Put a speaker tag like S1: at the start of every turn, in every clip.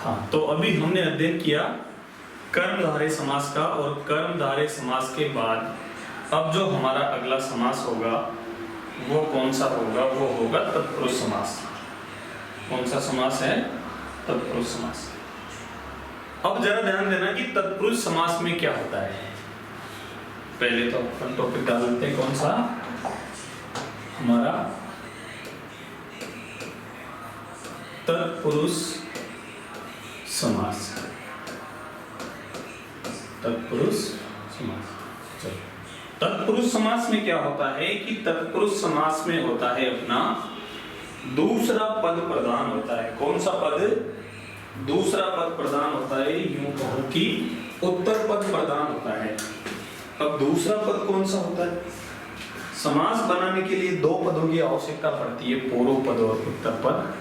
S1: हाँ, तो अभी हमने अध्ययन किया कर्मधारय समास का, और कर्मधारय समास के बाद अब जो हमारा अगला समास होगा वो कौन सा होगा? वो होगा तत्पुरुष समास। कौन सा समास है? तत्पुरुष समास। अब जरा ध्यान देना कि तत्पुरुष समास में क्या होता है। पहले तो अपन टॉपिक डाल लेते हैं, कौन सा हमारा तत्पुरुष समास। तत्पुरुष समास। चलो, तत्पुरुष समास में क्या होता है कि तत्पुरुष समास में होता है अपना दूसरा पद प्रधान होता है। कौन सा पद? दूसरा पद प्रधान होता है। यूं कहो कि उत्तर पद प्रधान होता है। अब दूसरा पद कौन सा होता है? समास बनाने के लिए दो पदों की आवश्यकता पड़ती है, पूर्व पद और उत्तर पद,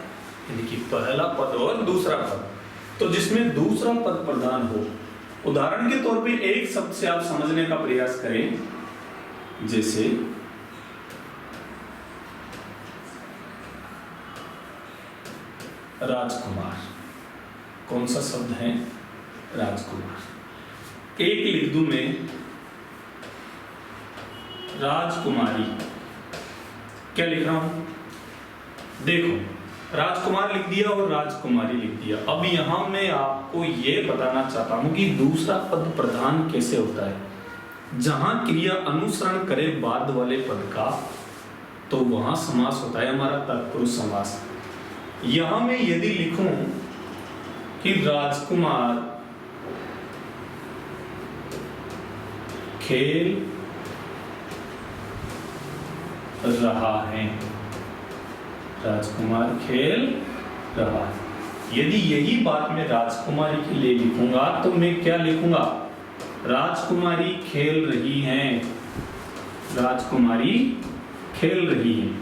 S1: यानी कि पहला पद और दूसरा पद। तो जिसमें दूसरा पद प्रधान हो, उदाहरण के तौर पे एक शब्द से आप समझने का प्रयास करें, जैसे राजकुमार। कौन सा शब्द है? राजकुमार। एक लिख दूं मैं राजकुमारी। क्या लिख रहा हूं? देखो, राजकुमार लिख दिया और राजकुमारी लिख दिया। अब यहां मैं आपको यह बताना चाहता हूं कि दूसरा पद प्रधान कैसे होता है। जहां क्रिया अनुसरण करे बाद वाले पद का, तो वहां समास होता है हमारा तत्पुरुष समास। यहां मैं यदि लिखूं कि राजकुमार खेल रहा है, राजकुमार खेल रहा है, यदि यही बात मैं राजकुमारी के लिए लिखूंगा तो मैं क्या लिखूंगा? राजकुमारी खेल रही हैं, राजकुमारी खेल रही है।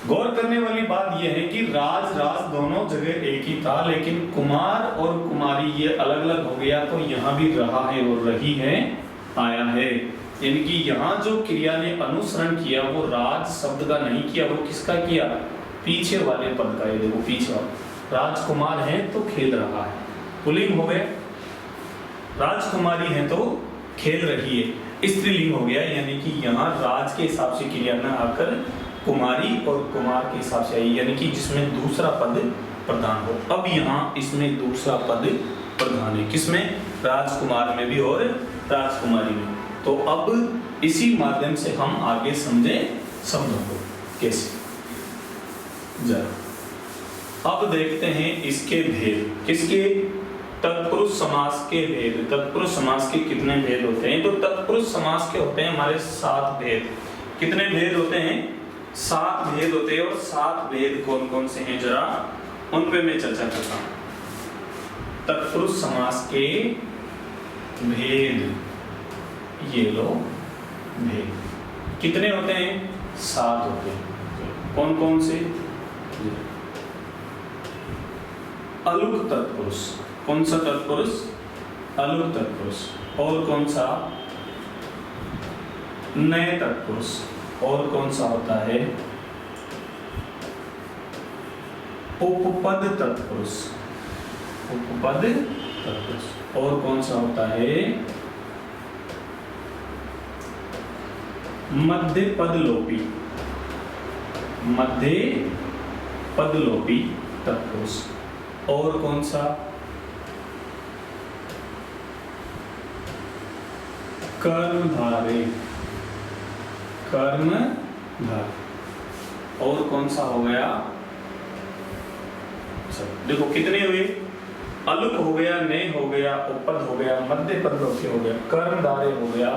S1: गौर करने वाली बात यह है कि राज दोनों जगह एक ही था, लेकिन कुमार और कुमारी ये अलग अलग हो गया, तो यहां भी रहा है और रही है आया है। यानी कि यहाँ जो क्रिया ने अनुसरण किया वो राज शब्द का नहीं किया, वो किसका किया? पीछे वाले पद का। ये देखो पीछे वाला, राजकुमार है तो खेल रहा है, पुल्लिंग हो गया। राजकुमारी है तो खेल रही है, स्त्रीलिंग हो गया। यानी कि यहाँ राज के हिसाब से क्रिया न आकर कुमारी और कुमार के हिसाब से आई, यानी कि जिसमें दूसरा पद प्रधान हो। अब यहाँ इसमें दूसरा पद प्रधान है, किसमें? राजकुमार में भी और राजकुमारी में। तो अब इसी माध्यम से हम आगे समझे शब्दों को कैसे। जरा अब देखते हैं इसके भेद। किसके? तत्पुरुष समास के भेद। तत्पुरुष समास के कितने भेद होते हैं? तो तत्पुरुष समास के होते हैं हमारे 7 भेद। कितने भेद होते हैं? 7 भेद होते हैं। और 7 भेद कौन कौन से हैं, जरा उन पे मैं चर्चा करता हूं। तत्पुरुष समास के भेद, ये लो भेद कितने होते हैं? 7 होते हैं। कौन कौन से? अलुक तत्पुरुष। कौन सा तत्पुरुष? अलुक तत्पुरुष। और कौन सा? नए तत्पुरुष। और कौन सा होता है? उपपद तत्पुरुष। उपपद तत्पुरुष। और कौन सा होता है? मध्य पदलोपी। मध्य पदलोपी तत्पुरुष। और कौन सा? कर्मधारय। कर्मधारय। और कौन सा हो गया? देखो कितने हुए? अलुक हो गया, नए हो गया, उपपद हो गया, मध्य पदलोपी हो गया, कर्मधारय हो गया,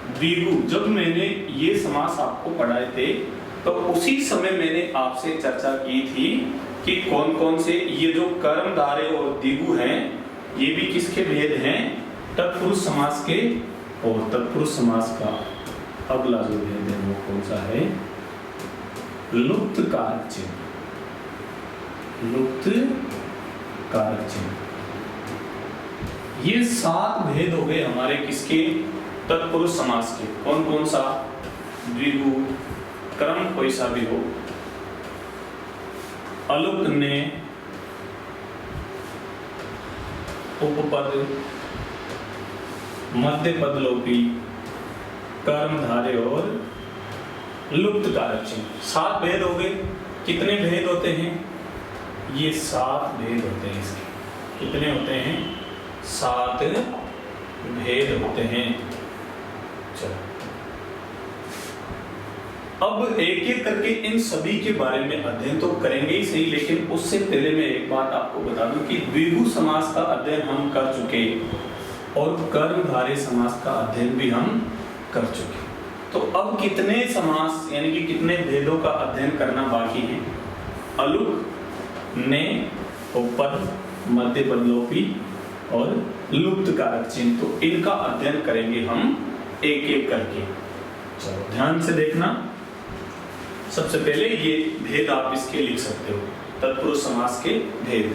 S1: द्विगु। जब मैंने ये समास आपको पढ़ाए थे तो उसी समय मैंने आपसे चर्चा की थी कि कौन कौन से ये जो कर्मधारय और द्विगु हैं, ये भी किसके भेद हैं? तत्पुरुष समास के। और तत्पुरुष समास का अगला जो भेद है वो कौन सा है? लुप्त कारक चिन्ह। लुप्त कारक चिन्ह। ये 7 भेद हो गए हमारे किसके? तत्पुरुष समास के। कौन कौन सा? द्विगु, क्रम कोई सा भी हो, अलुक ने उपपद मध्य पद लोपी कर्मधारय और लुप्त कारक चिन्ह। 7 भेद हो गए। कितने भेद होते हैं? ये 7 भेद होते हैं इसके। कितने होते हैं? 7 भेद होते हैं। चलो अब एक एक करके इन सभी के बारे में अध्ययन तो करेंगे ही सही, लेकिन उससे पहले मैं एक बात आपको बता दूं कि द्विगु समास का अध्ययन हम कर चुके और कर्मधारय समास का अध्ययन भी हम कर चुके। तो अब कितने समास यानी कि कितने भेदों का अध्ययन करना बाकी है? अलुक, ने, उपपद, मध्य पद लोपी और लुप्त कारक चिन्ह, तो इनका अध्ययन करेंगे हम एक एक करके। चलो ध्यान से देखना। सबसे पहले ये भेद आप इसके लिख सकते हो, तत्पुरुष समास के भेद।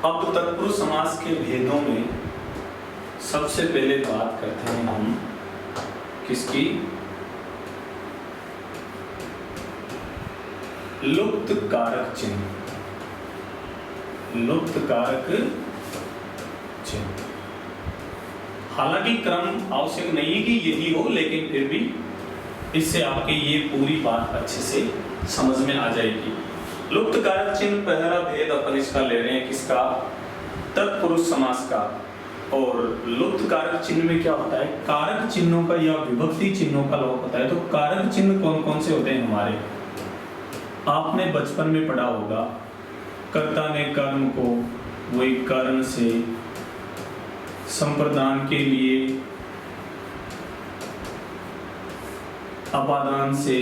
S1: अब तत्पुरुष समास के भेदों में सबसे पहले बात करते हैं हम किसकी? लुप्त कारक चिन्ह। लुप्त कारक चिन्ह। हालांकि क्रम आवश्यक नहीं है कि यही हो, लेकिन फिर भी इससे आपके ये पूरी बात अच्छे से समझ में आ जाएगी। लुप्त कारक चिन्ह पहला भेद अपन इसका ले रहे हैं किसका? तत्पुरुष समास का। और लुप्त कारक चिन्ह में क्या होता है? कारक चिन्हों का या विभक्ति चिन्हों का लोप होता है। तो कारक चिन्ह कौन कौन से होते हैं हमारे? आपने बचपन में पढ़ा होगा, कर्ता ने कर्म को वही कारण से, संप्रदान के लिए अपादान से,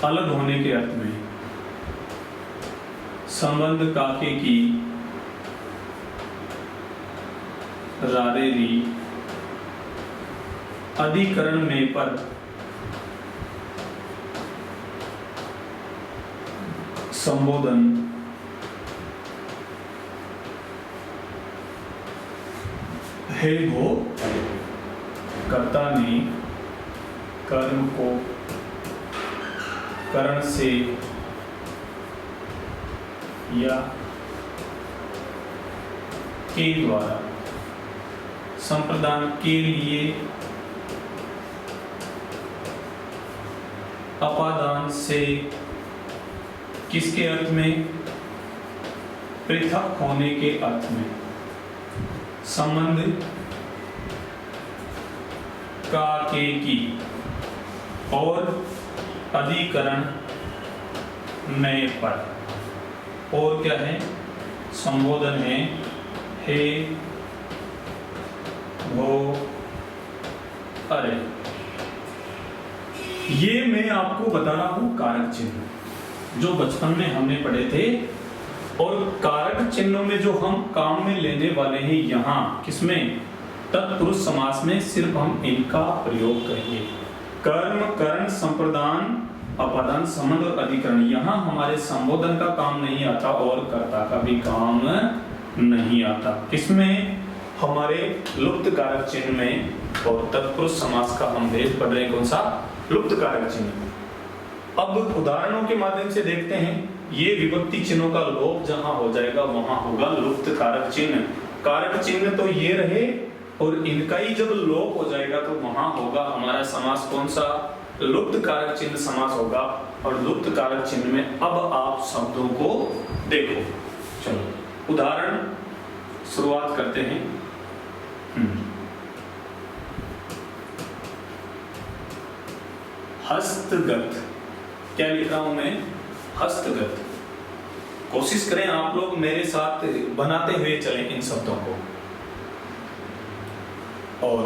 S1: अलग होने के अर्थ में, संबंध काके की, रारेरी, अधिकरण में पर, संबोधन, हे वो कर्ता ने कर्म को करण से या के द्वारा, संप्रदान के लिए, अपादान से, किसके अर्थ में? पृथक होने के अर्थ में, संबंध का के की, और अधिकरण में पर। और क्या है? संबोधन है, हे, वो, अरे। ये मैं आपको बता रहा हूं कारक चिन्ह जो बचपन में हमने पढ़े थे। और कारक चिन्हों में जो हम काम में लेने वाले हैं यहाँ किसमें? तत्पुरुष समास में सिर्फ हम इनका प्रयोग करेंगे। कर्म, करण, संप्रदान, अपादान, संबंध और अधिकरण। यहाँ हमारे संबोधन का काम नहीं आता और कर्ता का भी काम नहीं आता। किसमें? हमारे लुप्त कारक चिन्ह में। और तत्पुरुष समास का हम भेद पढ़ रहे हैं कौन सा? लुप्त कारक चिन्ह। अब उदाहरणों के माध्यम से देखते हैं। ये विभक्ति चिन्हों का लोप जहां हो जाएगा वहां होगा लुप्त कारक चिन्ह। कारक चिन्ह तो ये रहे और इनका ही जब लोप हो जाएगा तो वहां होगा हमारा समास कौन सा? लुप्त कारक चिन्ह समास होगा। और लुप्त कारक चिन्ह में अब आप शब्दों को देखो। चलो उदाहरण शुरुआत करते हैं। हस्तगत। क्या लिख रहा हूं मैं? हस्तगत। कोशिश करें आप लोग मेरे साथ बनाते हुए चलें इन शब्दों को, और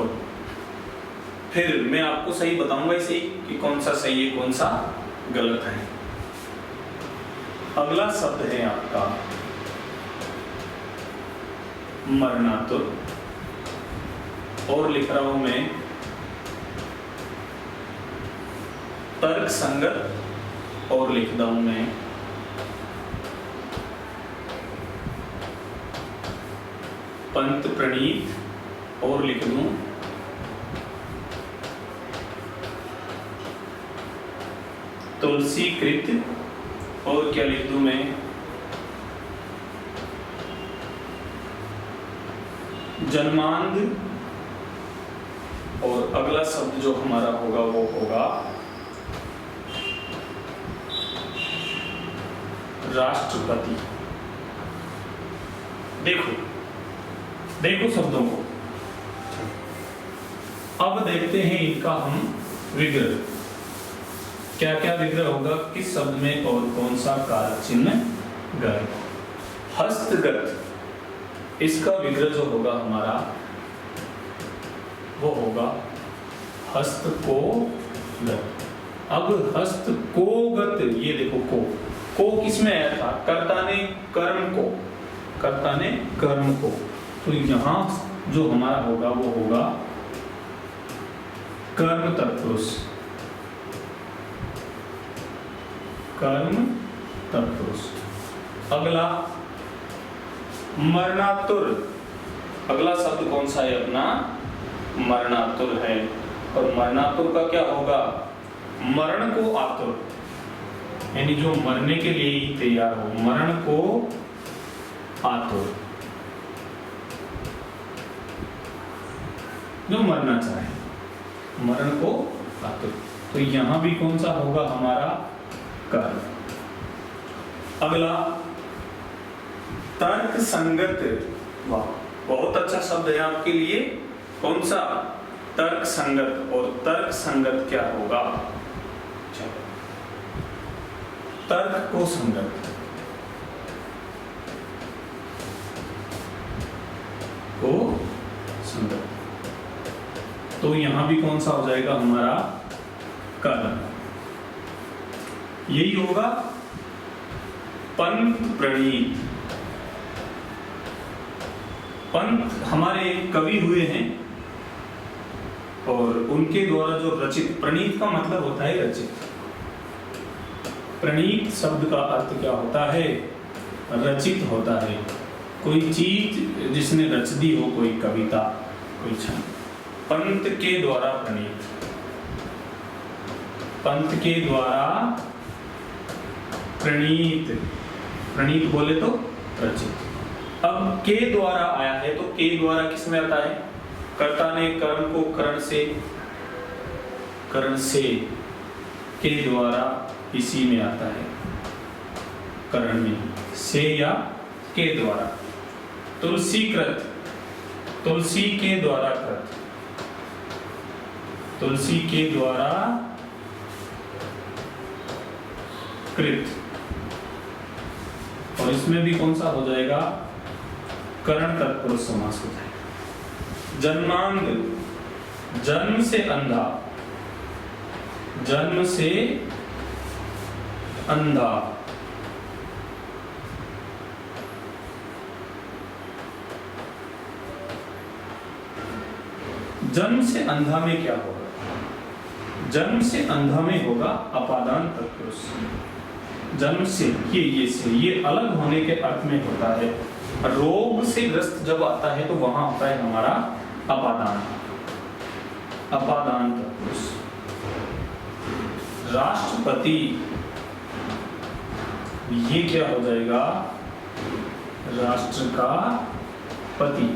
S1: फिर मैं आपको सही बताऊंगा इसे कि कौन सा सही है कौन सा गलत है। अगला शब्द है आपका मरणातुर, और लिख रहा हूं मैं तर्क संगत, और लिखता हूं मैं पंत प्रणीत, और लिख दूं तुलसीकृत, और क्या लिख दूं मैं, जन्मांध, और अगला शब्द जो हमारा होगा वो होगा राष्ट्रपति। देखो शब्दों को। अब देखते हैं इनका हम विग्रह, क्या क्या विग्रह होगा किस शब्द में और कौन सा कारक चिन्ह गए। हस्तगत, इसका विग्रह जो होगा हमारा वो होगा हस्त को गत। अब हस्त को गत, ये देखो को किसमें आया था, कर्ता ने कर्म को, तो यहां जो हमारा होगा वो होगा कर्म तत्पुरुष, कर्म तत्पुरुष। अगला मरणातुर, अगला शब्द कौन सा है अपना, मरणातुर है। और मरणातुर का क्या होगा, मरण को आतुर, यानी जो मरने के लिए ही तैयार हो, मरण को आतुर, जो मरना चाहे, मरण को आतुर। तो यहां भी कौन सा होगा हमारा, कर्म। अगला तर्क संगत, वाह बहुत अच्छा शब्द है आपके लिए, कौन सा, तर्क संगत। और तर्क संगत क्या होगा, चलो तर्क को संगत, को संगत, तो यहां भी कौन सा हो जाएगा हमारा, कर्म। यही होगा पंत प्रणीत। पंत हमारे कवि हुए हैं और उनके द्वारा जो रचित, प्रणीत का मतलब होता है रचित, प्रणीत शब्द का अर्थ क्या होता है, रचित होता है, कोई चीज जिसने रच दी हो, कोई कविता, कोई छंद। पंत के द्वारा प्रणीत, पंत के द्वारा प्रणीत, प्रणीत बोले तो रचित। अब के द्वारा आया है, तो के द्वारा किस में आता है, कर्ता ने कर्म को करण से के द्वारा इसी में आता है, करण में से या के द्वारा। तुलसीकृत, तुलसी के द्वारा कृत, तुलसी के द्वारा कृत, और इसमें भी कौन सा हो जाएगा, करण तत्पुरुष समास हो जाएगा। जन्मांध, जन्म से अंधा, जन्म से अंधा, जन्म से अंधा में क्या होगा, जन्म से अंधा में होगा अपादान तत्पुरुष। जन्म से ये अलग होने के अर्थ में होता है। रोग से ग्रस्त जब आता है तो वहां होता है हमारा अपादान, अपादान तत्पुरुष। राष्ट्रपति, ये क्या हो जाएगा, राष्ट्र का पति।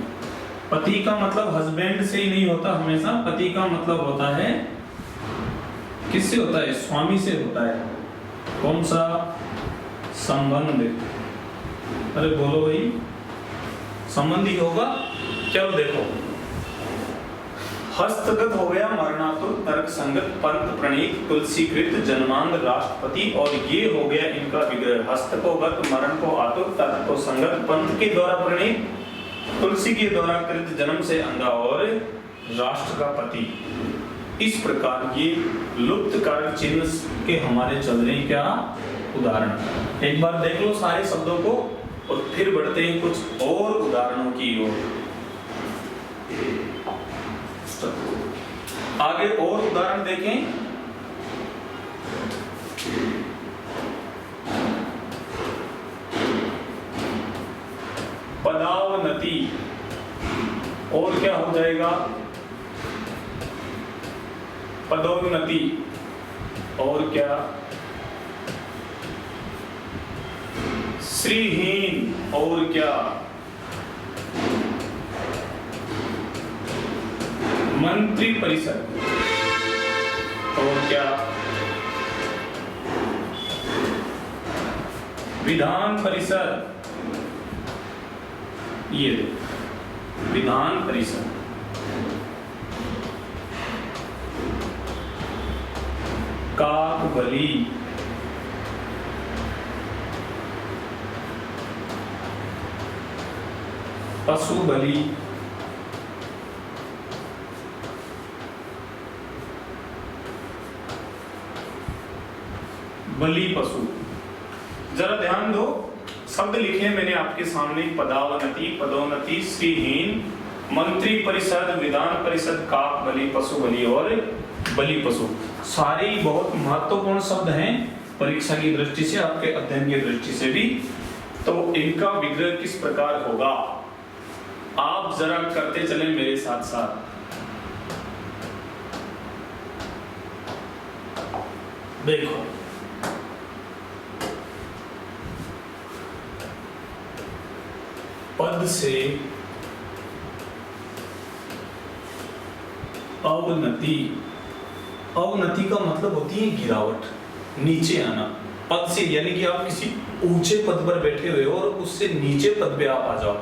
S1: पति का मतलब हस्बैंड से ही नहीं होता हमेशा, पति का मतलब होता है किससे होता है, स्वामी से होता है। कौन सा, संबंध, अरे बोलो भाई, संबंधी होगा। चलो देखो, हस्तगत हो गया, मरणातुर, तर्क संगत, पंत प्रणीत, तुलसीकृत, जन्मांध, राष्ट्रपति, और ये हो गया इनका विग्रह। हस्त को गत, मरण को आतुर, तर्क को संगत, पंत के द्वारा प्रणीत, तुलसी के द्वारा कृत, जन्म से अंधा, और राष्ट्र का पति। इस प्रकार ये लुप्त कारक चिन्ह के हमारे चल रहे क्या उदाहरण। एक बार देख लो सारे शब्दों को और फिर बढ़ते हैं कुछ और उदाहरणों की ओर। आगे और उदाहरण देखें। पदावनति, और क्या हो जाएगा, पदोन्नति, और क्या श्रीहीन और क्या, मंत्री परिषद और क्या, विधान परिषद। ये विधान परिषद। काकबली, पशु बलि, बलि पशु। जरा ध्यान दो, शब्द लिखे मैंने आपके सामने, पदावनति, पदोन्नति, श्रीहीन, मंत्री परिषद, विधान परिषद, काक बलि, पशु बलि और बलि पशु। सारे बहुत महत्वपूर्ण शब्द हैं परीक्षा की दृष्टि से, आपके अध्ययन की दृष्टि से भी। तो इनका विग्रह किस प्रकार होगा आप जरा करते चले मेरे साथ साथ। देखो, पद से अवनति। अवनति का मतलब होती है गिरावट, नीचे आना। पद से यानी कि आप किसी ऊंचे पद पर बैठे हुए हो और उससे नीचे पद पे आप आ जाओ।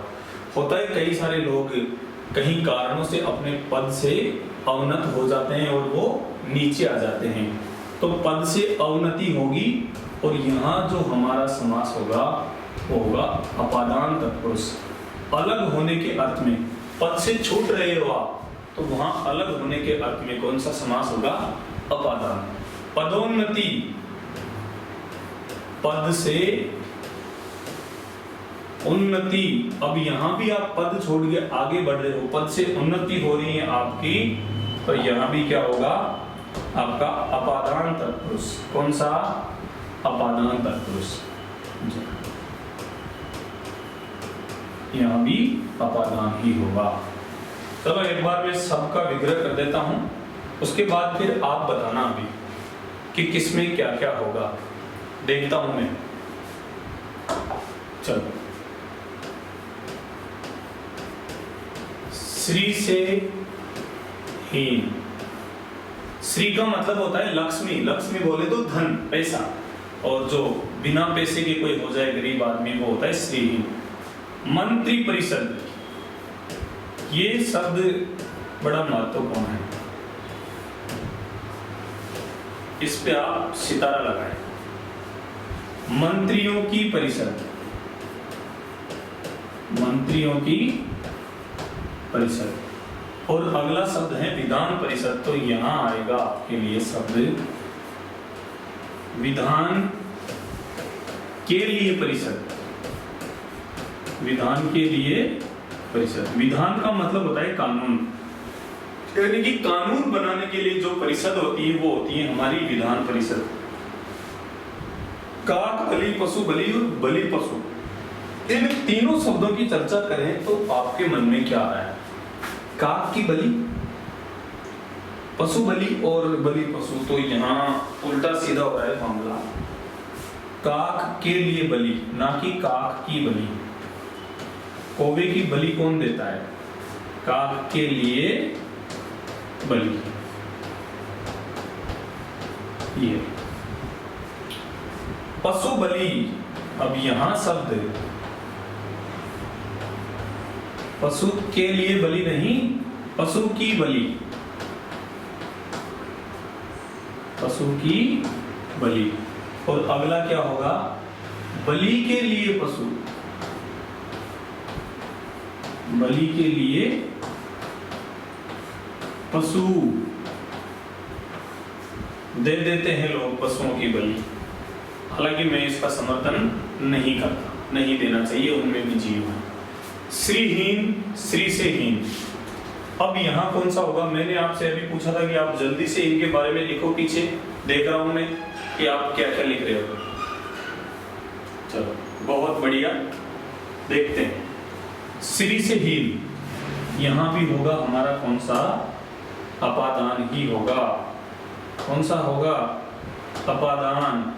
S1: होता है कई सारे लोग कहीं कारणों से अपने पद से अवनत हो जाते हैं और वो नीचे आ जाते हैं। तो पद से अवनति होगी और यहाँ जो हमारा समास होगा वो होगा अपादान तत्पुरुष। अलग होने के अर्थ में, पद से छूट रहे हो आप तो वहां अलग होने के अर्थ में कौन सा समास होगा? अपादान। पदोन्नति, पद से उन्नति। अब यहां भी आप पद छोड़ के आगे बढ़ रहे हो, पद से उन्नति हो रही है आपकी, तो यहां भी क्या होगा आपका अपादान तत्पुरुष। कौन सा? अपादान तत्पुरुष। यहां भी अपादान ही होगा। चलो एक बार मैं सबका विग्रह कर देता हूं, उसके बाद फिर आप बताना अभी कि किसमें क्या क्या होगा। देखता हूं मैं। चलो, श्री से हीन। श्री का मतलब होता है लक्ष्मी। लक्ष्मी बोले तो धन, पैसा, और जो बिना पैसे के कोई हो जाए गरीब आदमी वो होता है श्रीहीन। मंत्री परिषद, ये शब्द बड़ा महत्वपूर्ण है, इस पे आप सितारा लगाएं। मंत्रियों की परिषद, मंत्रियों की परिषद। और अगला शब्द है विधान परिषद, तो यहां आएगा आपके लिए शब्द विधान के लिए परिषद। विधान के लिए परिषद। विधान का मतलब होता है कानून, यानी कि कानून बनाने के लिए जो परिषद होती है वो होती है हमारी विधान परिषद। काक बलि, पशु बलि और बलि पशु, इन तीनों शब्दों की चर्चा करें तो आपके मन में क्या आ रहा है? काक की बलि, पशु बलि और बलि पशु, तो यहाँ उल्टा सीधा हो रहा है मामला। काक के लिए बलि, ना कि काक की बलि। कौवे की बलि कौन देता है? काक के लिए बलि। ये पशु बलि। अब यहां शब्द पशु के लिए बलि नहीं, पशु की बलि। पशु की बलि। और अगला क्या होगा? बलि के लिए पशु। बलि के लिए पशु दे देते हैं लोग, पशुओं की बलि। हालांकि मैं इसका समर्थन नहीं करता, नहीं देना चाहिए, उनमें भी जीव है। श्रीहीन, श्री से हीन। अब यहाँ कौन सा होगा? मैंने आपसे अभी पूछा था कि आप जल्दी से इनके बारे में लिखो, पीछे देख रहा हूं मैं कि आप क्या क्या लिख रहे हो। चलो बहुत बढ़िया, देखते हैं। श्री से हीन, यहां भी होगा हमारा कौन सा? अपादान ही होगा। कौन सा होगा? अपादान।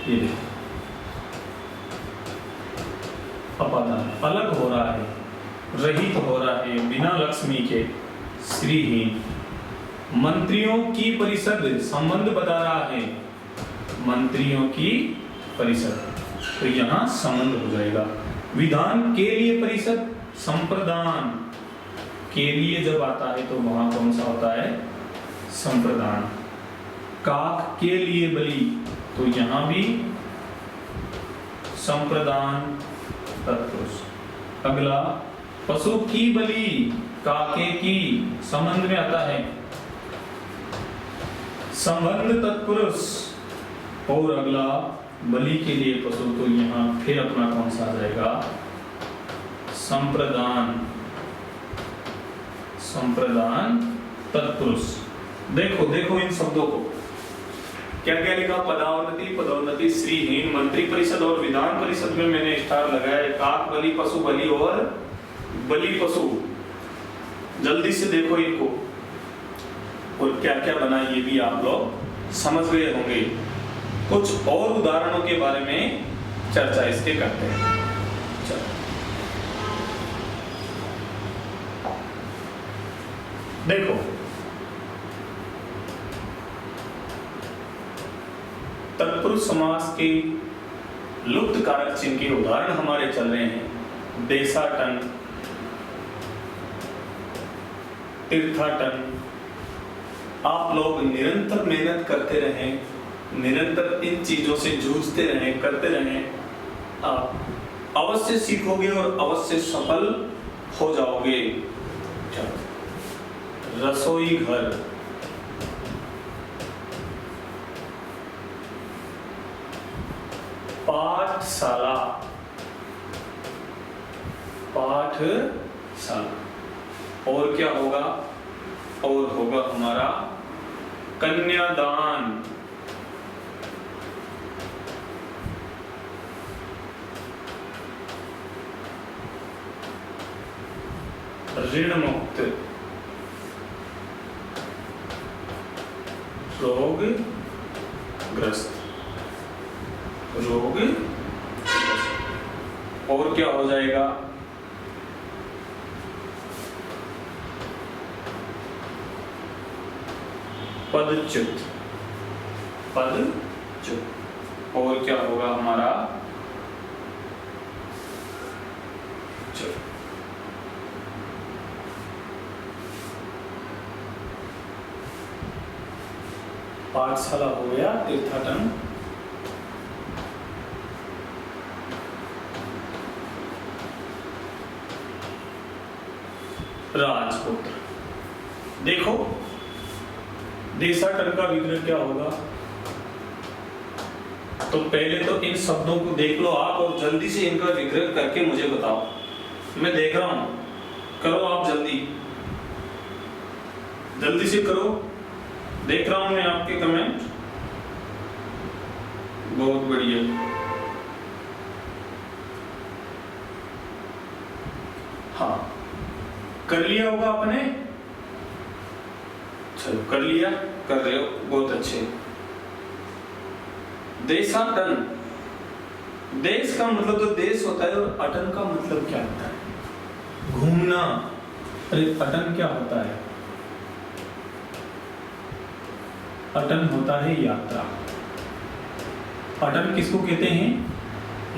S1: ये अपादान, अलग हो रहा है, रहित हो रहा है, बिना लक्ष्मी के, श्रीहीन। मंत्रियों की परिषद, संबंध बता रहा है, मंत्रियों की परिषद, तो यहां संबंध हो जाएगा। विधान के लिए परिषद, संप्रदान के लिए जब आता है तो वहां कौन सा होता है, संप्रदान। काक के लिए बलि, तो यहां भी संप्रदान तत्पुरुष। अगला पशु की बलि, काके की, संबंध में आता है, संबंध तत्पुरुष। और अगला बलि के लिए पशु, तो यहां फिर अपना कौन सा आ जाएगा, संप्रदान, संप्रदान तत्पुरुष। देखो देखो इन शब्दों को क्या क्या लिखा, पदावनति, पदोन्नति, श्रीहीन, मंत्री परिषद और विधान परिषद में मैंने स्टार लगाया, काक बलि, पशु बलि और बलि पशु। जल्दी से देखो इनको, और क्या क्या बना ये भी आप लोग समझ गए होंगे। कुछ और उदाहरणों के बारे में चर्चा इसके करते हैं। चलो देखो, तत्पुरुष समास के लुप्त कारक चिन्ह के उदाहरण हमारे चल रहे हैं। देशाटन, तीर्थाटन। आप लोग निरंतर मेहनत करते रहें, निरंतर इन चीजों से जूझते रहें, करते रहें, आप अवश्य सीखोगे और अवश्य सफल हो जाओगे। रसोई घर, पाठशाला, पाठशाला। और क्या होगा, और होगा हमारा कन्यादान, ऋण मुक्त, रोग ग्रस्त, रोग ग्रस्त। और क्या हो जाएगा, पदच्युत, पदच्युत। और क्या होगा हमारा, पाठशाला हो गया, तीर्थाटन, राजपुत्र। देखो देशाटन का विग्रह क्या होगा, तो पहले तो इन शब्दों को देख लो आप और जल्दी से इनका विग्रह करके मुझे बताओ। मैं देख रहा हूं, करो आप जल्दी, जल्दी से करो, देख रहा हूं मैं आपके कमेंट। बहुत बढ़िया, हाँ कर लिया होगा आपने, चलो कर लिया, कर रहे हो, बहुत अच्छे। देशाटन, देश का मतलब तो देश होता है, और अटन का मतलब क्या होता है, घूमना। अरे अटन क्या होता है, अटन होता है यात्रा। अटन किसको कहते हैं,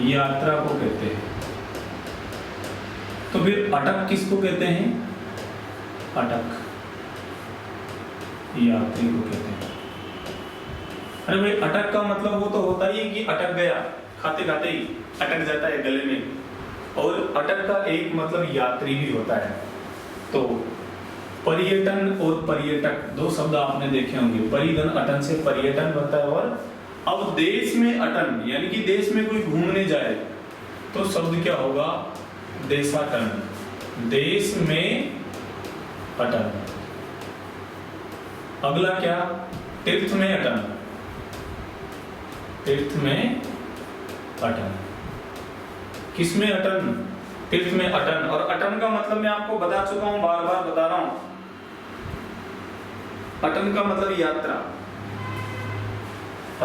S1: यात्रा को कहते हैं। तो फिर अटक किसको कहते हैं, अटक यात्री को कहते हैं। अरे भाई अटक का मतलब वो तो होता ही है कि अटक गया, खाते खाते ही अटक जाता है गले में। और अटक का एक मतलब यात्री भी होता है। तो पर्यटन और पर्यटक दो शब्द आपने देखे होंगे, परिधन अटन से पर्यटन बनता है। और अब देश में अटन यानी कि देश में कोई घूमने जाए तो शब्द क्या होगा, देशाटन, देश में अटन। अगला क्या, तीर्थ में अटन, तीर्थ में अटन। किस में अटन, तीर्थ में अटन। और अटन का मतलब मैं आपको बता चुका हूं, बार बार बता रहा हूं। अटन का मतलब यात्रा।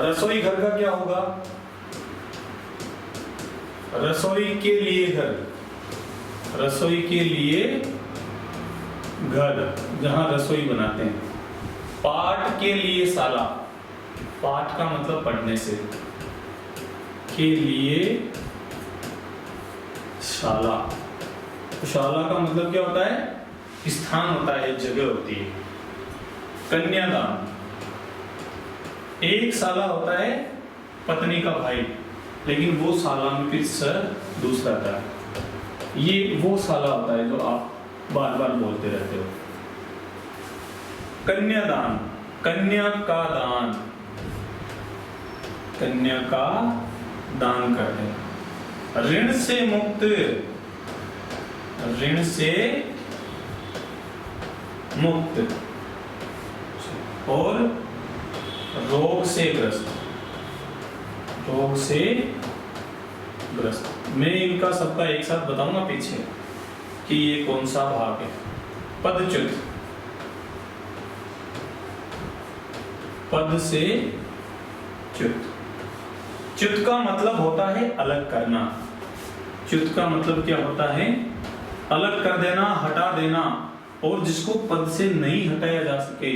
S1: रसोई घर का क्या होगा, रसोई के लिए घर, रसोई के लिए घर, जहां रसोई बनाते हैं। पाठ के लिए शाला, पाठ का मतलब पढ़ने से, के लिए शाला। तो शाला का मतलब क्या होता है? स्थान होता है, जगह होती है। कन्यादान, एक शाला होता है पत्नी का भाई, लेकिन वो शाला में फिर सर दूसरा था। ये वो शाला होता है जो आप बार बार बोलते रहते हो। कन्यादान, कन्या का दान, कन्या का दान करते। ऋण से मुक्त, ऋण से मुक्त, और रोग से ग्रस्त, रोग से ग्रस्त। मैं इनका सबका एक साथ बताऊंगा पीछे कि ये कौन सा भाग है। पदच्युत, पद से च्युत। च्युत का मतलब होता है अलग करना। च्युत का मतलब क्या होता है? अलग कर देना, हटा देना। और जिसको पद से नहीं हटाया जा सके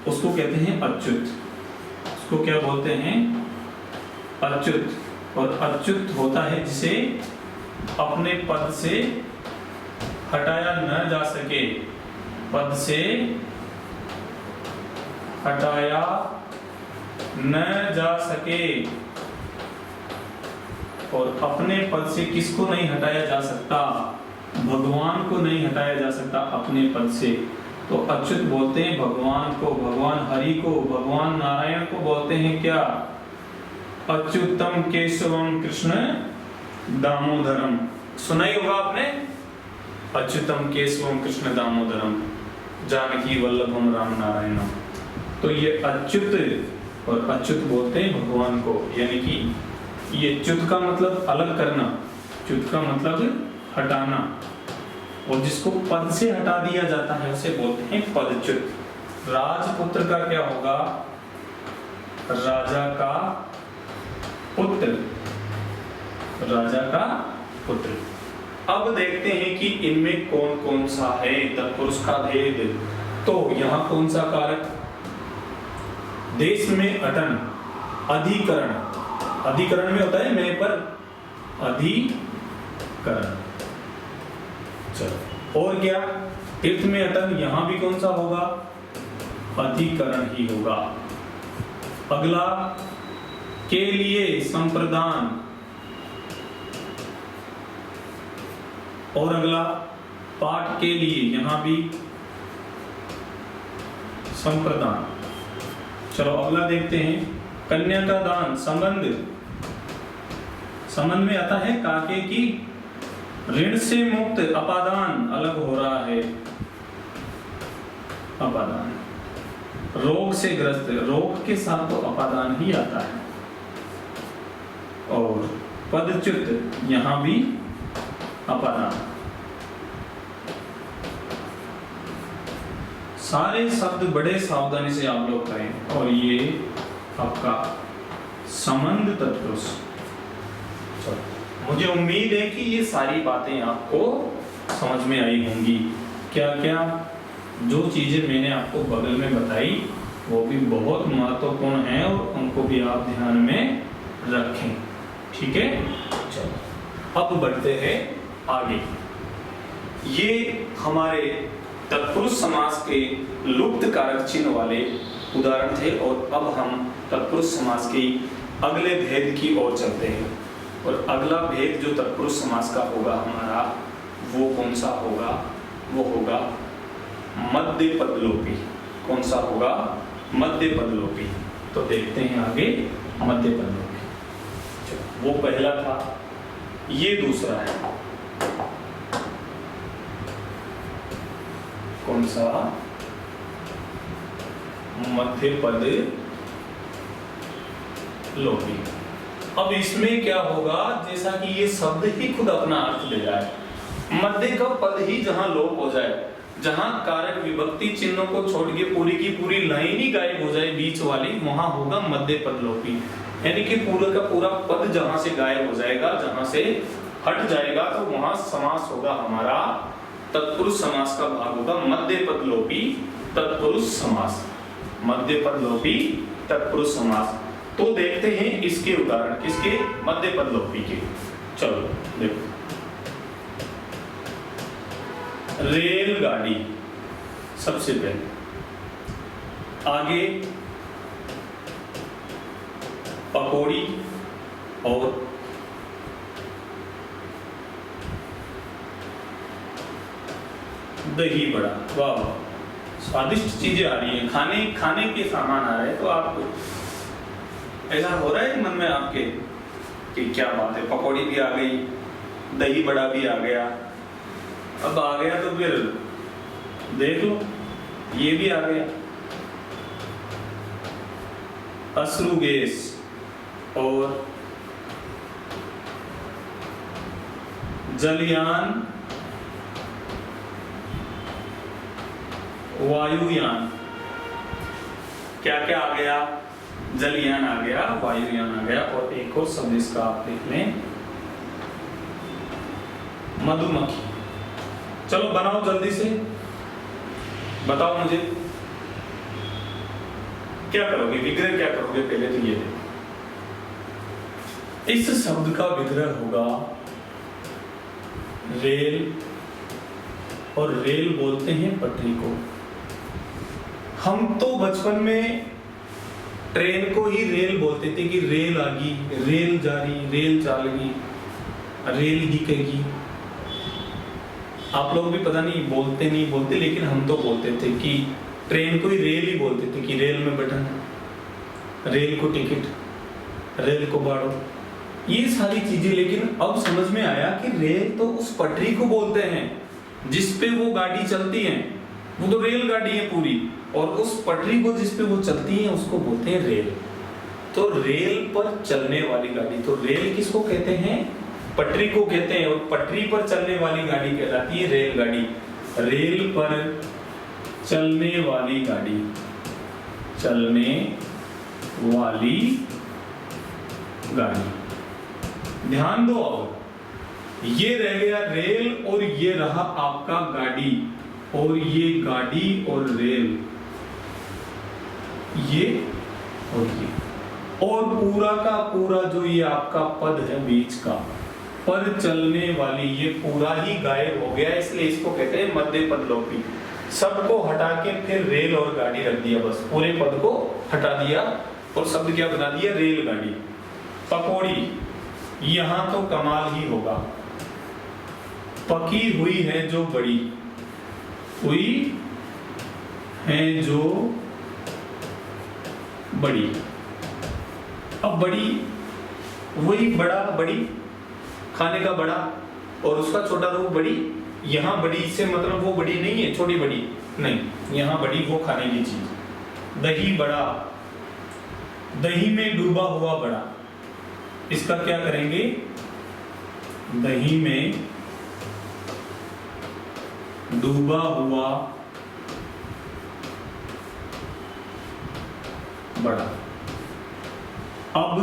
S1: उसको कहते हैं अच्युत। उसको क्या बोलते हैं? अच्युत। और अच्युत होता है जिसे अपने पद से हटाया न जा सके, पद से हटाया न जा सके। और अपने पद से किसको नहीं हटाया जा सकता? भगवान को नहीं हटाया जा सकता अपने पद से। तो अच्युत बोलते हैं भगवान को, भगवान हरि को, भगवान नारायण को बोलते हैं क्या? अच्युतम केशवम कृष्ण दामोदरम। सुना ही होगा आपने, अच्युतम केशवम कृष्ण दामोदरम जानकी वल्लभम राम नारायणम। तो ये अच्युत और अच्युत बोलते हैं भगवान को, यानी कि ये च्युत का मतलब अलग करना, च्युत का मतलब हटाना। और जिसको पद से हटा दिया जाता है उसे बोलते हैं पदच्युत। राजपुत्र का क्या होगा? राजा का पुत्र, राजा का पुत्र। अब देखते हैं कि इनमें कौन कौन सा है तत्पुरुष का भेद। तो यहां कौन सा कारक? देश में अटन, अधिकरण, अधिकरण में होता है मैं पर, अधिकरण। चलो, और क्या? तीर्थ में अटन, यहां भी कौन सा होगा? अधिकरण ही होगा। अगला, के लिए संप्रदान, और अगला पाठ के लिए, यहां भी संप्रदान। चलो अगला देखते हैं, कन्या का दान, संबंध, संबंध में आता है काके की। ऋण से मुक्त, अपादान, अलग हो रहा है, अपादान। रोग से ग्रस्त, रोग के साथ तो अपादान ही आता है। और पदच्युत, यहां भी अपादान। सारे शब्द बड़े सावधानी से आप लोग करें। और ये आपका संबंध तत्पुरुष। मुझे उम्मीद है कि ये सारी बातें आपको समझ में आई होंगी। क्या क्या जो चीजें मैंने आपको बगल में बताई वो भी बहुत महत्वपूर्ण हैं और उनको भी आप ध्यान में रखें। ठीक है, चलो अब बढ़ते हैं आगे। ये हमारे तत्पुरुष समास के लुप्त कारक चिन्ह वाले उदाहरण थे। और अब हम तत्पुरुष समास के अगले भेद की ओर चलते हैं। और अगला भेद जो तत्पुरुष समास का होगा हमारा, वो कौन सा होगा? वो होगा मध्य पदलोपी। कौन सा होगा? मध्य पदलोपी। तो देखते हैं आगे मध्य पदलोपी। वो पहला था, ये दूसरा है। कौन सा? मध्य पद लोपी। अब इसमें क्या होगा? जैसा कि ये शब्द ही खुद अपना अर्थ ले जाए, मध्य का पद ही जहां लोप हो जाए, जहां कारक विभक्ति चिन्हों को छोड़ के पूरी की पूरी लाइन ही गायब हो जाए बीच वाली, वहां होगा मध्य पद लोपी। यानी कि पूरा का पूरा पद जहां से गायब हो जाएगा, जहां से हट जाएगा, तो वहां समास होगा हमारा तत्पुरुष समास का भाग होगा मध्य पद लोपी तत्पुरुष समास, मध्य पद लोपी तत्पुरुष समास। तो देखते हैं इसके उदाहरण, किसके? मध्य पद लोपी के। चलो देखो, रेलगाड़ी सबसे पहले, आगे पकौड़ी और दही बड़ा। वाह, स्वादिष्ट चीजें आ रही हैं, खाने के सामान आ रहे हैं। तो आप ऐसा हो रहा है मन में आपके कि क्या बात है, पकौड़ी भी आ गई, दही बड़ा भी आ गया, अब आ गया तो फिर देख लो ये भी आ गया। अश्रु गैस और जलयान, वायुयान, क्या क्या आ गया? जलयान आ गया, वायुयान आ गया, और एक और शब्द इसका आप देख लें, मधुमक्खी। चलो बनाओ जल्दी से, बताओ मुझे क्या करोगे, विग्रह क्या करोगे? पहले तो ये इस शब्द का विग्रह होगा रेल, और रेल बोलते हैं पटरी को। हम तो बचपन में ट्रेन को ही रेल बोलते थे कि रेल आ गई, रेल जा रही, रेल चल गई, रेल दिखेगी। आप लोग भी पता नहीं बोलते नहीं बोलते, लेकिन हम तो बोलते थे कि ट्रेन को ही रेल ही बोलते थे कि रेल में बैठना, रेल को टिकट, रेल को बाड़ो, ये सारी चीजें। लेकिन अब समझ में आया कि रेल तो उस पटरी को बोलते हैं जिस पे वो गाड़ी चलती है, वो तो रेल गाड़ी है पूरी, और उस पटरी को जिस पे वो चलती है उसको बोलते हैं रेल। तो रेल पर चलने वाली गाड़ी, तो रेल किसको कहते हैं? पटरी को कहते हैं, और पटरी पर चलने वाली गाड़ी कहलाती है रेलगाड़ी। रेल पर चलने वाली गाड़ी, चलने वाली गाड़ी। ध्यान दो, अब ये रह गया रेल और ये रहा आपका गाड़ी, और ये गाड़ी और रेल, ये और ये, और पूरा का पूरा जो ये आपका पद है बीच का, पर चलने वाली, ये पूरा ही गायब हो गया, इसलिए इसको कहते हैं मध्य पद लोपी। सबको हटा के फिर रेल और गाड़ी रख दिया, बस पूरे पद को हटा दिया और शब्द क्या बना दिया? रेलगाड़ी। पकौड़ी, यहां तो कमाल ही होगा, पकी हुई है जो बड़ी, हुई है जो बड़ी। अब बड़ी, वही बड़ा, बड़ी खाने का बड़ा, और उसका छोटा रूप बड़ी। यहाँ बड़ी से मतलब वो बड़ी नहीं है, छोटी बड़ी नहीं, यहाँ बड़ी वो खाने की चीज। दही बड़ा, दही में डूबा हुआ बड़ा, इसका क्या करेंगे? दही में डूबा हुआ बड़ा। अब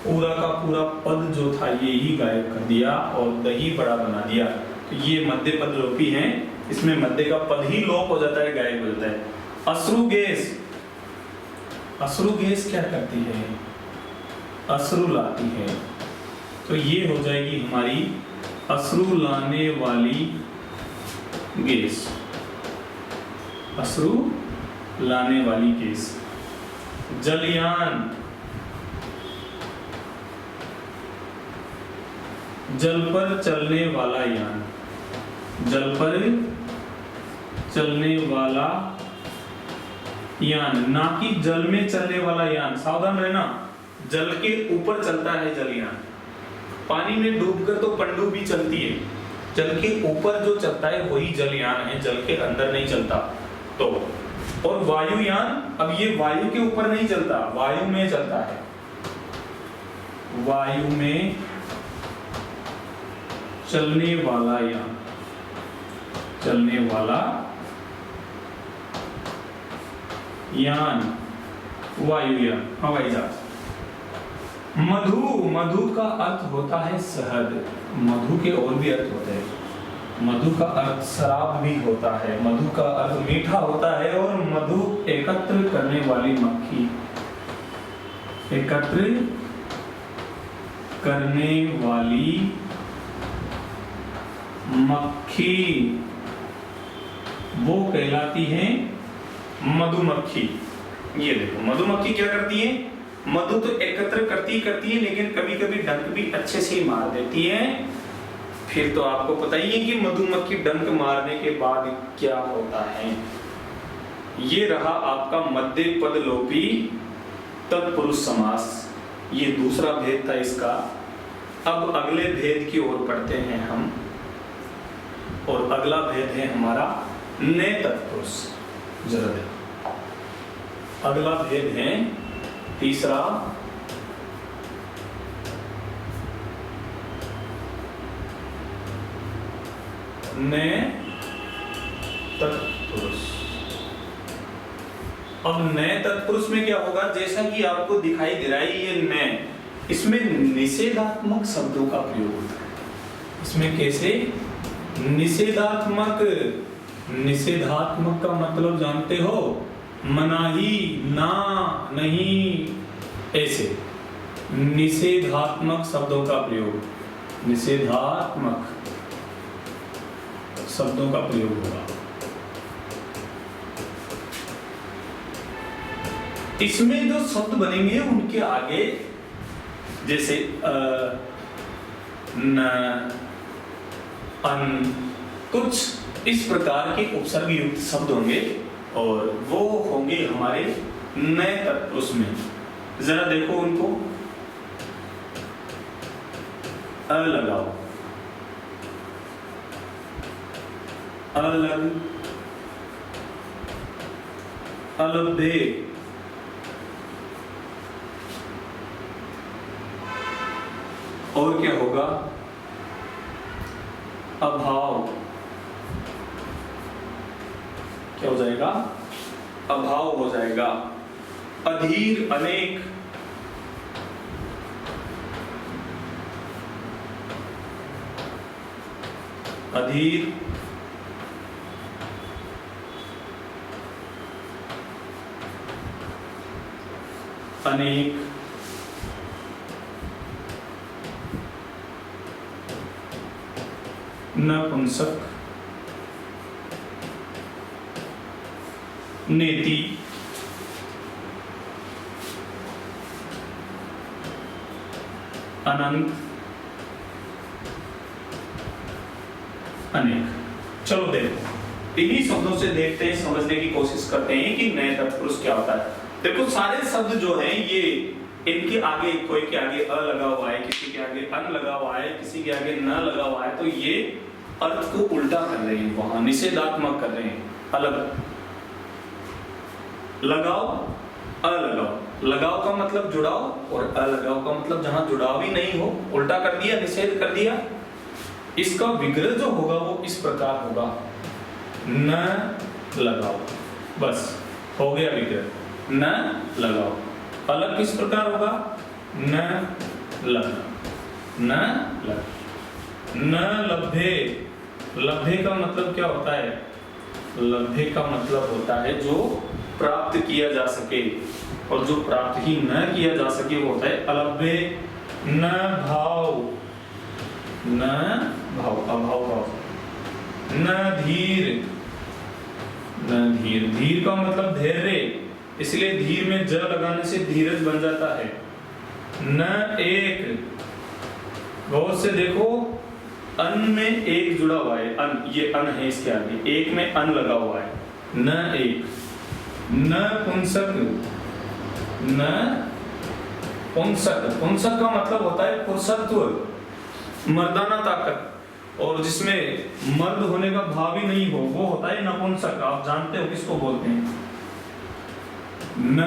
S1: पूरा का पूरा पद जो था ये ही गायब कर दिया और दही बड़ा बना दिया। तो ये मध्य पद लोपी है, इसमें मध्य का पद ही लोप हो जाता है, गायब हो जाता है। अश्रु गैस, अश्रु गैस क्या करती है? अश्रु लाती है, तो ये हो जाएगी हमारी अश्रु लाने वाली गैस, अश्रु लाने वाली गैस। जलयान, जल पर चलने वाला यान, जल पर चलने वाला यान, ना कि जल में चलने वाला यान। सावधान रहना, जल के ऊपर चलता है जलयान, पानी में डूबकर तो पनडुब्बी चलती है, जल के ऊपर जो चलता है वही जलयान है, जल के अंदर नहीं चलता। तो और वायुयान, अब ये वायु के ऊपर नहीं चलता, वायु में चलता है, वायु में चलने वाला यान, चलने वाला यान, वायुयान, हवाई जहाज। मधु, मधु का अर्थ होता है शहद। मधु के और भी अर्थ होते हैं। मधु का अर्थ शराब भी होता है, मधु का अर्थ मीठा होता है, और मधु एकत्र करने वाली मक्खी, एकत्र करने वाली मक्खी वो कहलाती है मधुमक्खी। ये देखो मधुमक्खी क्या करती है, मधु तो एकत्र करती है, लेकिन कभी कभी डंक भी अच्छे से ही मार देती है। फिर तो आपको पता ही है कि मधुमक्खी डंक मारने के बाद क्या होता है। ये रहा आपका मध्य पद लोपी तत्पुरुष समास, ये दूसरा भेद था इसका। अब अगले भेद की ओर पढ़ते हैं हम, और अगला भेद है हमारा ने तत्पुरुष। जरा देखो, अगला भेद है तीसरा ने तत्पुरुष। अब नए तत्पुरुष में क्या होगा, जैसा कि आपको दिखाई दे रहा है ये ने, इसमें निषेधात्मक शब्दों का प्रयोग होता है। इसमें कैसे निषेधात्मक, निषेधात्मक का मतलब जानते हो, मनाही, ना, नहीं, ऐसे निषेधात्मक शब्दों का प्रयोग, निषेधात्मक शब्दों का प्रयोग होगा। इसमें जो शब्द बनेंगे उनके आगे जैसे न, अन, कुछ इस प्रकार के उपसर्ग युक्त शब्द होंगे, और वो होंगे हमारे नए तत्पुरुष में। जरा देखो उनको, अ लगाओ, अलग, अलभ्य, और क्या होगा, अभाव, क्या हो जाएगा, अभाव हो जाएगा। अधीर, अनेक, अधीर, अनेक, नपुंसक, नेति, अनंत, अनेक। चलो देखो इन्हीं शब्दों से देखते हैं, समझने की कोशिश करते हैं कि नए तत्पुरुष क्या होता है। देखो सारे शब्द जो हैं ये इनके आगे, कोई के आगे अ लगा हुआ है, किसी के आगे अन लगा हुआ है, किसी के आगे न लगा हुआ है, तो ये अर्थ को उल्टा कर रहे हैं, वहां निषेधात्मक कर रहे हैं। अलग, लगाओ, अलगाओ, लगाओ का मतलब जुड़ाओ, और अलगाओ का मतलब जहां जुड़ाव ही नहीं हो, उल्टा कर दिया, निषेध कर दिया। इसका विग्रह जो होगा वो इस प्रकार होगा, न लगाओ, बस हो गया विग्रह, न लगाओ। अलग किस प्रकार होगा, न लग, न लग, न लभ्य। लभ्य का मतलब क्या होता है, लभ्य का मतलब होता है जो प्राप्त किया जा सके, और जो प्राप्त ही न किया जा सके वो होता है अलभ्य। न भाव, न भाव, अभाव भाव। न धीर, न धीर, धीर का मतलब धैर्य, इसलिए धीर में ज लगाने से धीरज बन जाता है। न एक, गौर से देखो अन में एक जुड़ा हुआ है, अन, ये अन है, इसके आगे एक में अन लगा हुआ है, न एक। न पुंसक, न पुंसक, पुंसक का मतलब होता है पुरुषत्व, मर्दाना ताकत, और जिसमें मर्द होने का भाव ही नहीं हो वो होता है नपुंसक। आप जानते हो किसको बोलते हैं। न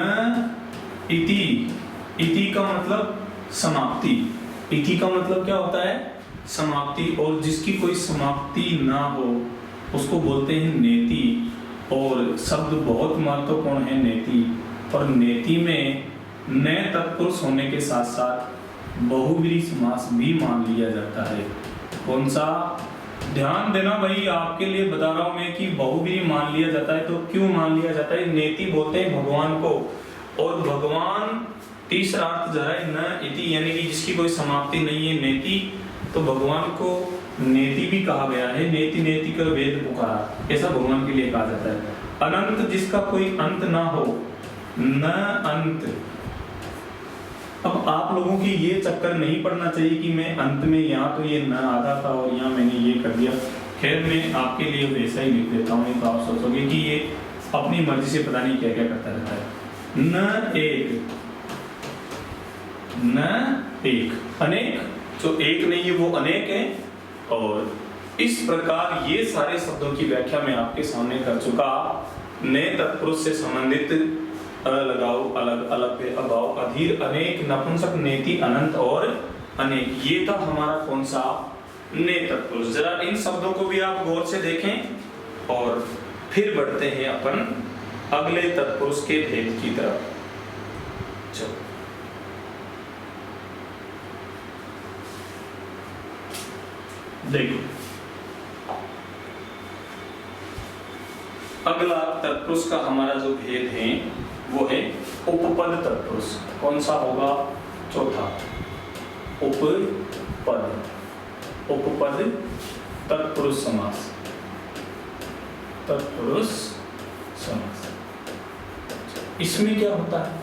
S1: इति, इति का मतलब समाप्ति, इति का मतलब क्या होता है, समाप्ति, और जिसकी कोई समाप्ति ना हो उसको बोलते हैं नेति। और शब्द बहुत महत्वपूर्ण है नेति, और नेति में नए तत्पुरुष होने के साथ साथ बहुव्रीहि समास भी मान लिया जाता है। कौन सा? ध्यान देना भाई, आपके लिए बता रहा हूं मैं कि बहुव्रीहि मान लिया जाता है। तो क्यों मान लिया जाता है? नेति बोलते हैं भगवान को, और भगवान तीसरा अर्थ जरा न इति, यानी कि जिसकी कोई समाप्ति नहीं है, नेति। तो भगवान को नेति भी कहा गया है, नेति नेति कर वेद पुकारा, ऐसा भगवान के लिए कहा जाता है। अनंत, जिसका कोई अंत ना हो, न अंत। अब आप लोगों की ये चक्कर नहीं पड़ना चाहिए कि मैं अंत में यहाँ तो ये न आधा था और यहाँ मैंने ये कर दिया। खैर मैं आपके लिए वैसा ही लिख देता हूँ, तो आप सोचोगे कि ये अपनी मर्जी से पता नहीं क्या क्या करता रहता है। न एक, न एक, अनेक, जो एक नहीं है वो अनेक है। और इस प्रकार ये सारे शब्दों की व्याख्या मैं आपके सामने कर चुका। नए तत्पुरुष से संबंधित लगाओ, अलग अलग, अभाव, अधीर, अनेक, नपुंसक, नेति, अनंत और अनेक, ये था हमारा कौन सा? नए तत्पुरुष। जरा इन शब्दों को भी आप गौर से देखें और फिर बढ़ते हैं अपन अगले तत्पुरुष के भेद की तरफ। चलो देखिए, अगला तत्पुरुष का हमारा जो भेद है वो है उपपद तत्पुरुष। कौन सा होगा? चौथा, उपपद। उपपद तत्पुरुष समास, तत्पुरुष समास। इसमें क्या होता है?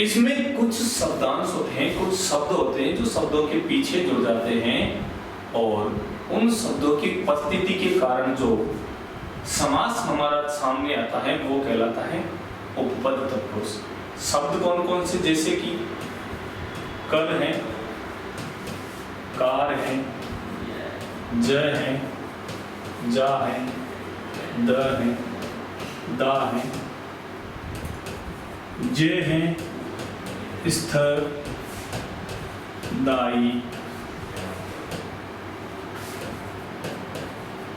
S1: इसमें कुछ शब्दांश होते हैं, कुछ शब्द होते हैं जो शब्दों के पीछे जुड़ जाते हैं, और उन शब्दों की उपस्थिति के कारण जो समास हमारा सामने आता है वो कहलाता है उपपद तत्पुरुष। शब्द कौन कौन से? जैसे कि कर है, कार है, ज है, जा है, द है, दा है, जे है, स्थिर, दाई,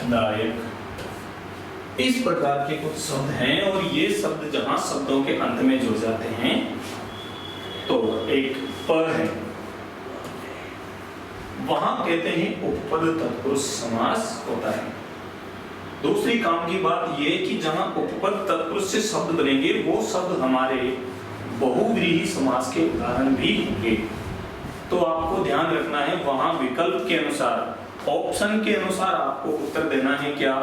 S1: दायक, इस प्रकार के कुछ शब्द हैं। और ये शब्द जहां शब्दों के अंत में जुड़ जाते हैं तो एक पर है, वहां कहते हैं उपपद तत्पुरुष समास होता है। दूसरी काम की बात यह कि जहां उपपद तत्पुरुष से शब्द बनेंगे वो शब्द हमारे बहुव्रीहि समास के उदाहरण भी होंगे। तो आपको ध्यान रखना है, वहां विकल्प के अनुसार, ऑप्शन के अनुसार आपको उत्तर देना है क्या,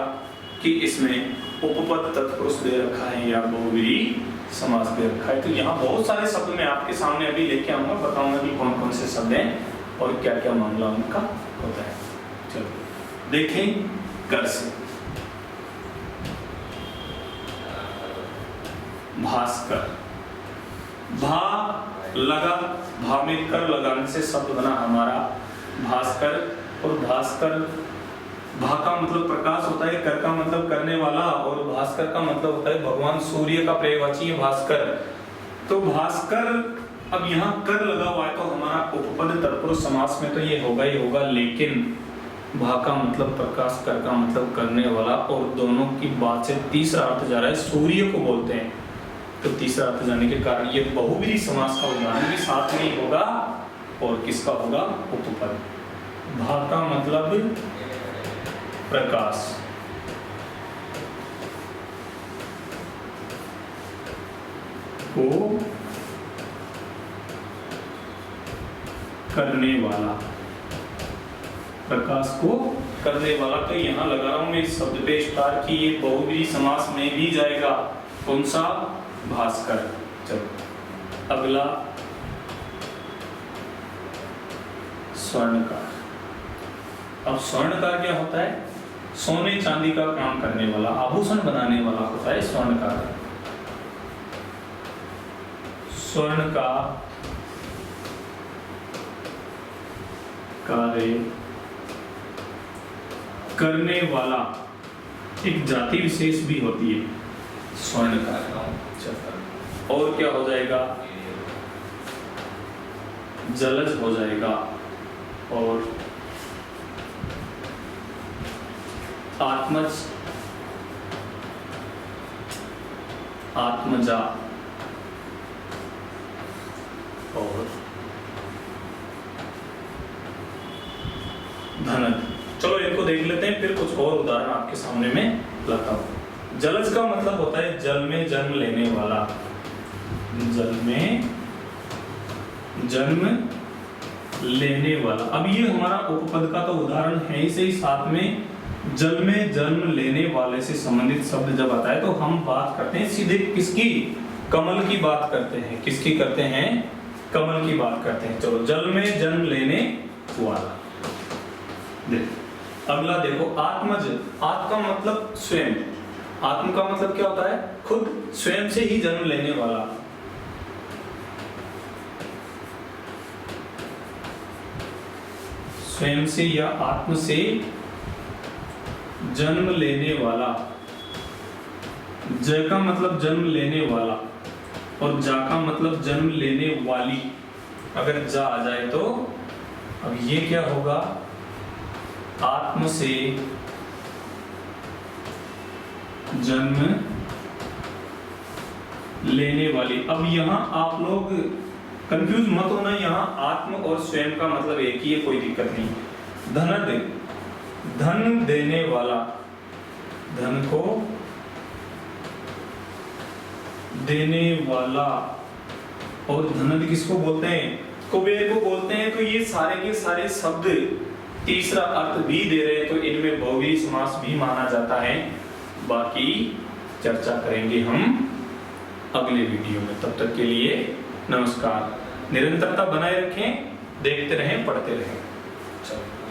S1: कि इसमें उपपद तत्पुरुष दे रखा है या बहुव्रीहि समास दे रखा है। तो यहाँ बहुत सारे शब्द मैं आपके सामने अभी लेके आऊंगा, बताऊंगा कि कौन कौन से शब्द हैं और क्या क्या मामला उनका होता है। चलो देखें कर से। भास्कर, भा लगा, भा में कर लगाने से शब्द बना हमारा भास्कर। और भास्कर, भा का मतलब प्रकाश होता है, कर का मतलब करने वाला, और भास्कर का मतलब होता है भगवान सूर्य का पर्यायवाची है भास्कर। तो भास्कर, अब यहाँ कर लगा हुआ है तो हमारा उपपद तत्पुरुष समास में तो ये होगा ही होगा, लेकिन भा का मतलब प्रकाश, कर का मतलब करने वाला, और दोनों की बात से तीसरा अर्थ जा रहा है, सूर्य को बोलते हैं। तो तीसरा अर्थ जाने के कारण ये बहुव्रीहि समास का उदाहरण भी साथ में ही होगा। और किसका होगा? उपपद। भा का मतलब प्रकाश, को करने वाला, प्रकाश को करने वाला। तो यहां लगा रहा हूं मैं इस शब्द पे स्टार की, ये बहुव्रीहि समास में भी जाएगा। कौन सा? भास्कर। चलो अगला स्वर्णकार। अब स्वर्णकार क्या होता है? सोने चांदी का काम करने वाला, आभूषण बनाने वाला होता है स्वर्णकार। स्वर्ण का कार्य करने वाला एक जाति विशेष भी होती है स्वर्णकार। और क्या हो जाएगा? जलज हो जाएगा, और आत्मज, आत्मजा, और धनद। चलो इनको देख लेते हैं, फिर कुछ और उदाहरण आपके सामने में लाता हूं। जलज का मतलब होता है जल में जन्म लेने वाला, जल में जन्म लेने वाला। अब ये हमारा उपपद का तो उदाहरण है ही सही, साथ में जल में जन्म लेने वाले से संबंधित शब्द जब आता है तो हम बात करते हैं सीधे किसकी, कमल की बात करते हैं। किसकी करते हैं, कमल की बात करते हैं। चलो जल में जन्म लेने वाला। अगला देखो आत्मज। आत्म का मतलब स्वयं, आत्म का मतलब क्या होता है, खुद स्वयं से ही जन्म लेने वाला। स्वयं से या आत्म से जन्म लेने वाला। ज का मतलब जन्म लेने वाला और जा का मतलब जन्म लेने वाली। अगर जा आ जाए तो अब ये क्या होगा, आत्म से जन्म लेने वाली। अब यहां आप लोग कंफ्यूज मत होना, यहां आत्म और स्वयं का मतलब एक ही है, कोई दिक्कत नहीं। धनद, धन देने वाला, धन को देने वाला। और धनद किसको बोलते हैं, कुबेर को बोलते हैं। तो ये सारे के सारे शब्द तीसरा अर्थ भी दे रहे हैं, तो इनमें बहुव्रीहि समास भी माना जाता है। बाकी चर्चा करेंगे हम अगले वीडियो में। तब तक के लिए नमस्कार। निरंतरता बनाए रखें, देखते रहें, पढ़ते रहें। चलो।